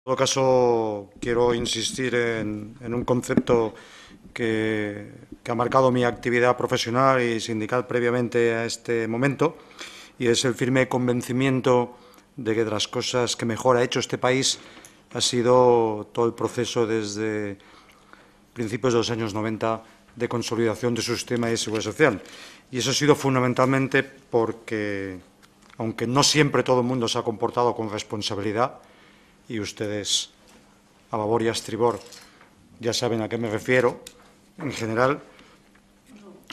En todo caso, quiero insistir en un concepto que ha marcado mi actividad profesional y sindical previamente a este momento, y es el firme convencimiento de que de las cosas que mejor ha hecho este país ha sido todo el proceso desde principios de los años 90 de consolidación de su sistema de seguridad social. Y eso ha sido fundamentalmente porque, aunque no siempre todo el mundo se ha comportado con responsabilidad, y ustedes, a babor y a estribor, ya saben a qué me refiero, en general,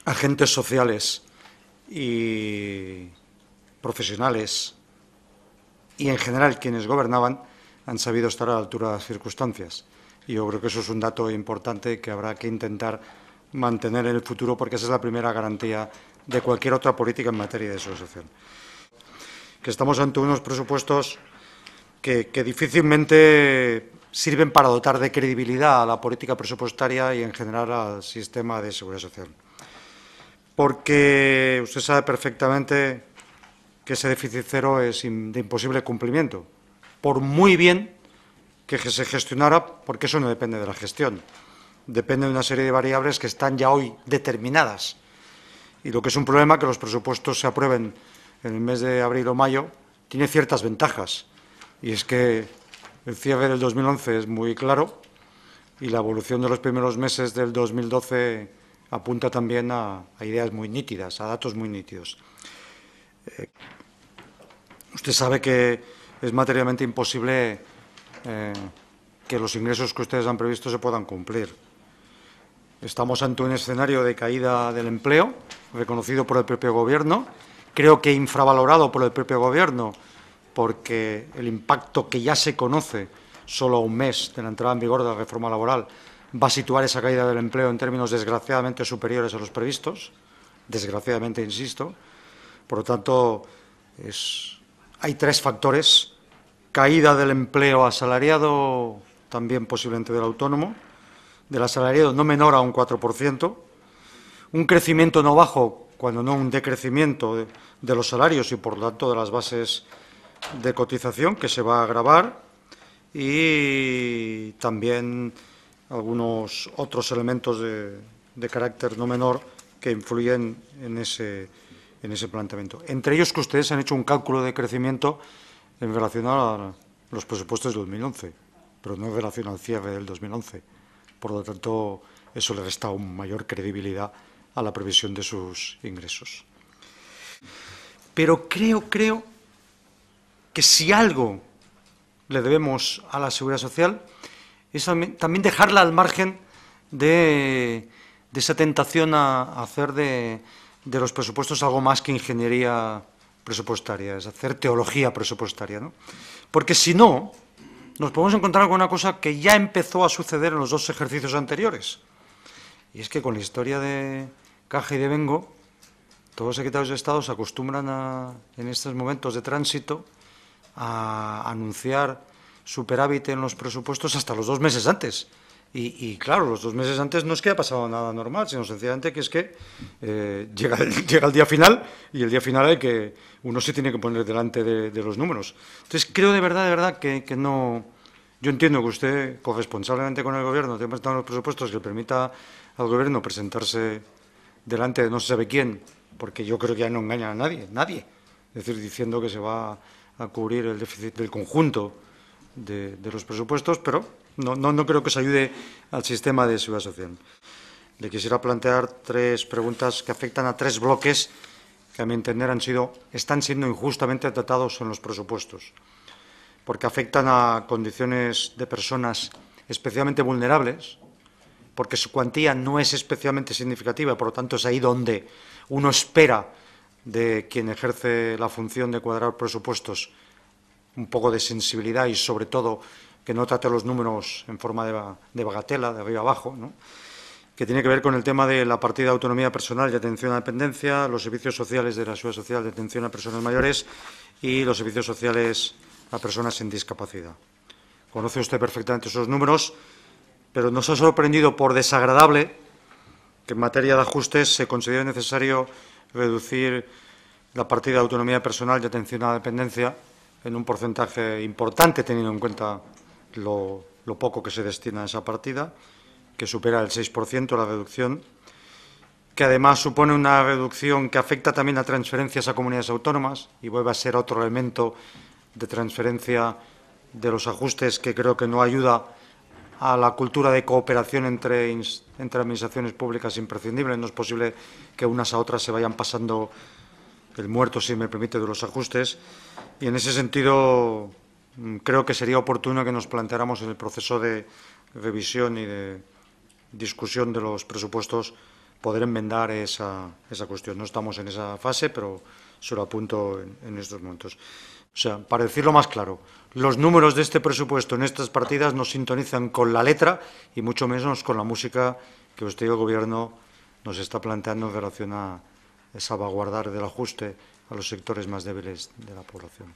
agentes sociales y profesionales y, en general, quienes gobernaban han sabido estar a la altura de las circunstancias. Y yo creo que eso es un dato importante que habrá que intentar mantener en el futuro, porque esa es la primera garantía de cualquier otra política en materia de seguridad social. Que estamos ante unos presupuestos que difícilmente sirven para dotar de credibilidad a la política presupuestaria y, en general, al sistema de seguridad social. Porque usted sabe perfectamente que ese déficit cero es de imposible cumplimiento, por muy bien que se gestionara, porque eso no depende de la gestión, depende de una serie de variables que están ya hoy determinadas. Y lo que es un problema, que los presupuestos se aprueben en el mes de abril o mayo, tiene ciertas ventajas. Y es que el cierre del 2011 es muy claro y la evolución de los primeros meses del 2012 apunta también a ideas muy nítidas, a datos muy nítidos. Usted sabe que es materialmente imposible que los ingresos que ustedes han previsto se puedan cumplir. Estamos ante un escenario de caída del empleo, reconocido por el propio Gobierno, creo que infravalorado por el propio Gobierno, porque el impacto que ya se conoce solo a un mes de la entrada en vigor de la reforma laboral va a situar esa caída del empleo en términos desgraciadamente superiores a los previstos, desgraciadamente, insisto. Por lo tanto, hay tres factores: caída del empleo asalariado, también posiblemente del autónomo, del asalariado no menor a un 4%, un crecimiento no bajo, cuando no un decrecimiento de los salarios y, por lo tanto, de las bases de cotización, que se va a agravar, y también algunos otros elementos de carácter no menor que influyen en ese planteamiento. Entre ellos, que ustedes han hecho un cálculo de crecimiento en relación a los presupuestos del 2011, pero no en relación al cierre del 2011. Por lo tanto, eso le resta aún mayor credibilidad a la previsión de sus ingresos. Pero creo que si algo le debemos a la seguridad social es también dejarla al margen de esa tentación a hacer de los presupuestos algo más que ingeniería presupuestaria, es hacer teología presupuestaria, ¿no? Porque si no, nos podemos encontrar con una cosa que ya empezó a suceder en los dos ejercicios anteriores. Y es que con la historia de Caja y de Bengo, todos los secretarios de Estado se acostumbran en estos momentos de tránsito a anunciar superávit en los presupuestos hasta los 2 meses antes. Y claro, los 2 meses antes no es que haya pasado nada normal, sino sencillamente que es que llega el día final, y el día final hay que uno se tiene que poner delante de los números. Entonces, creo de verdad que no. Yo entiendo que usted, corresponsablemente con el Gobierno, tiene presentado los presupuestos que permita al Gobierno presentarse delante de no se sabe quién, porque yo creo que ya no engaña a nadie. Es decir, diciendo que se va a cubrir el déficit del conjunto de los presupuestos, pero no creo que se ayude al sistema de seguridad social. Le quisiera plantear 3 preguntas que afectan a 3 bloques que, a mi entender, están siendo injustamente tratados en los presupuestos, porque afectan a condiciones de personas especialmente vulnerables, porque su cuantía no es especialmente significativa y, por lo tanto, es ahí donde uno espera de quien ejerce la función de cuadrar presupuestos un poco de sensibilidad y, sobre todo, que no trate los números en forma de bagatela, de arriba abajo, ¿no? Que tiene que ver con el tema de la partida de autonomía personal y atención a la dependencia, los servicios sociales de la seguridad social de atención a personas mayores y los servicios sociales a personas sin discapacidad. Conoce usted perfectamente esos números, pero nos ha sorprendido por desagradable que en materia de ajustes se considere necesario reducir la partida de autonomía personal y atención a la dependencia en un porcentaje importante, teniendo en cuenta lo poco que se destina a esa partida, que supera el 6% la reducción, que además supone una reducción que afecta también a transferencias a comunidades autónomas y vuelve a ser otro elemento de transferencia de los ajustes que creo que no ayuda a la cultura de cooperación entre administraciones públicas imprescindible. No es posible que unas a otras se vayan pasando el muerto, si me permite, de los ajustes. Y en ese sentido creo que sería oportuno que nos planteáramos en el proceso de revisión y de discusión de los presupuestos poder enmendar esa cuestión. No estamos en esa fase, pero se lo apunto en estos momentos. O sea, para decirlo más claro, los números de este presupuesto en estas partidas no sintonizan con la letra y mucho menos con la música que usted y el Gobierno nos está planteando en relación a salvaguardar del ajuste a los sectores más débiles de la población.